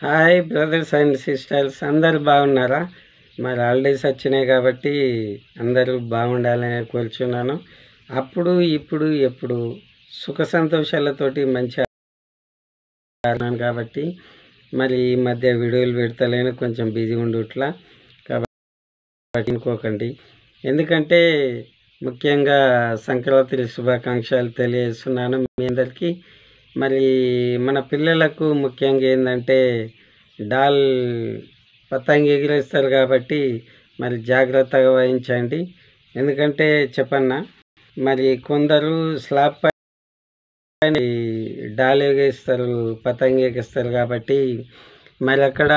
Hi brothers and sisters, అందరూ బాగున్నారా? మరి హాలిడేస్ వచ్చినాయి కాబట్టి అందరూ బాగుండాలని కోరుచున్నాను. అప్పుడు ఇప్పుడు ఎప్పుడు సుఖ సంతోషాలతోటి మంచిగా ఉన్నాను కాబట్టి మరి ఈ మధ్య వీడియోలు పెడతలేను, కొంచెం బిజీ ఉండుట్లా. కాబట్టి పట్టించుకోకండి. ఎందుకంటే ముఖ్యంగా సంక్రాంతి శుభాకాంక్షలు తెలియజేస్తున్నాను మీ అందరికీ. మరి మన పిల్లలకు ముఖ్యంగా ఏంటంటే డాల్ పతంగి ఎగిరేస్తారు కాబట్టి మరి జాగ్రత్తగా వహించండి. ఎందుకంటే చెప్పన్నా, మరి కొందరు స్లాబ్ పైన డాల్ ఎగేస్తారు, పతంగి ఎగేస్తారు కాబట్టి మరి అక్కడ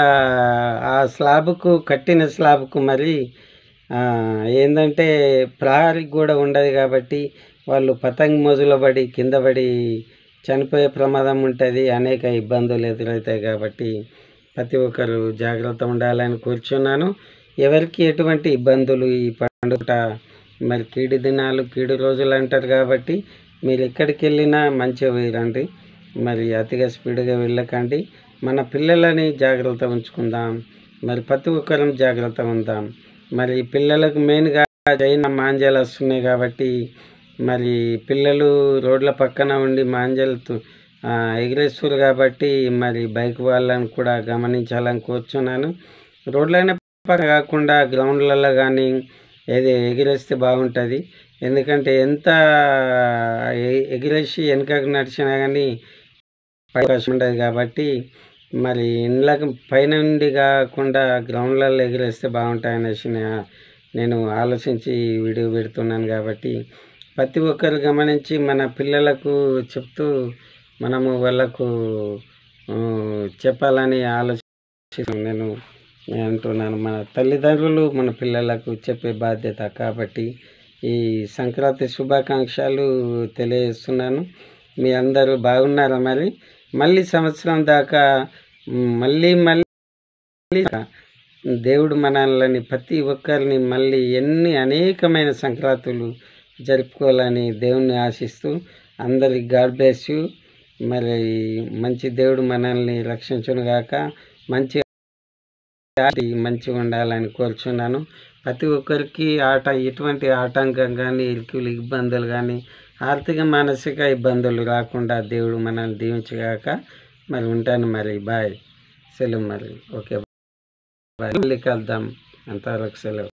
ఆ స్లాబ్కు కట్టిన స్లాబ్కు మరి ఏంటంటే ప్రహరీ కూడా ఉండదు కాబట్టి వాళ్ళు పతంగి మొదలు పడి కింద పడి చనిపోయే ప్రమాదం ఉంటుంది, అనేక ఇబ్బందులు ఎదురవుతాయి. కాబట్టి ప్రతి ఒక్కరు జాగ్రత్త ఉండాలని కూర్చున్నాను. ఎవరికి ఎటువంటి ఇబ్బందులు ఈ పండుగ మరి కీడు దినాలు కీడు రోజులు అంటారు కాబట్టి మీరు ఎక్కడికి వెళ్ళినా మంచిగా వేయండి. మరి అతిగా స్పీడ్గా వెళ్ళకండి. మన పిల్లలని జాగ్రత్త ఉంచుకుందాం. మరి ప్రతి ఒక్కరం జాగ్రత్త ఉందాం. మరి పిల్లలకు మెయిన్గా చైనా మాంజాలు వస్తున్నాయి కాబట్టి మరి పిల్లలు రోడ్ల పక్కన ఉండి మాంజాలు ఎగిరేస్తారు కాబట్టి మరి బైక్ వాళ్ళని కూడా గమనించాలని కోరుచున్నాను. రోడ్లైన పక్కన కాకుండా గ్రౌండ్లలో కానీ ఏది ఎగిరేస్తే బాగుంటుంది. ఎందుకంటే ఎంత ఎగిరేసి వెనకకు నడిచినా కానీ అవకాశం ఉండదు కాబట్టి మరి ఇండ్లకు పైన నుండి కాకుండా గ్రౌండ్లలో ఎగిరేస్తే బాగుంటాయనేసి నేను ఆలోచించి వీడియో పెడుతున్నాను. కాబట్టి ప్రతి ఒక్కరు గమనించి మన పిల్లలకు చెప్తూ మనము వాళ్ళకు చెప్పాలని ఆలోచి నేను అంటున్నాను. మన తల్లిదండ్రులు మన పిల్లలకు చెప్పే బాధ్యత కాబట్టి ఈ సంక్రాంతి శుభాకాంక్షలు తెలియజేస్తున్నాను. మీ అందరూ బాగున్నారా? మళ్ళీ సంవత్సరం దాకా మళ్ళీ దేవుడు మనల్ని ప్రతి ఒక్కరిని మళ్ళీ అనేకమైన సంక్రాంతులు జరుపుకోవాలని దేవుణ్ణి ఆశిస్తూ అందరికి గాడ్ బ్లెస్ యూ. మరి మంచి దేవుడు మనల్ని రక్షించును గాక, మంచిగా ఉండాలని కోరుచున్నాను. ప్రతి ఒక్కరికి ఎటువంటి ఆటంకం కానీ ఇబ్బందులు కానీ ఆర్థిక మానసిక ఇబ్బందులు రాకుండా దేవుడు మనల్ని దీవించగాక. మరి ఉంటాను. మరి బాయ్, సెలవు. మరి ఓకే, బాయ్, మళ్ళీ కలుద్దాం. అంతవరకు సెలవు.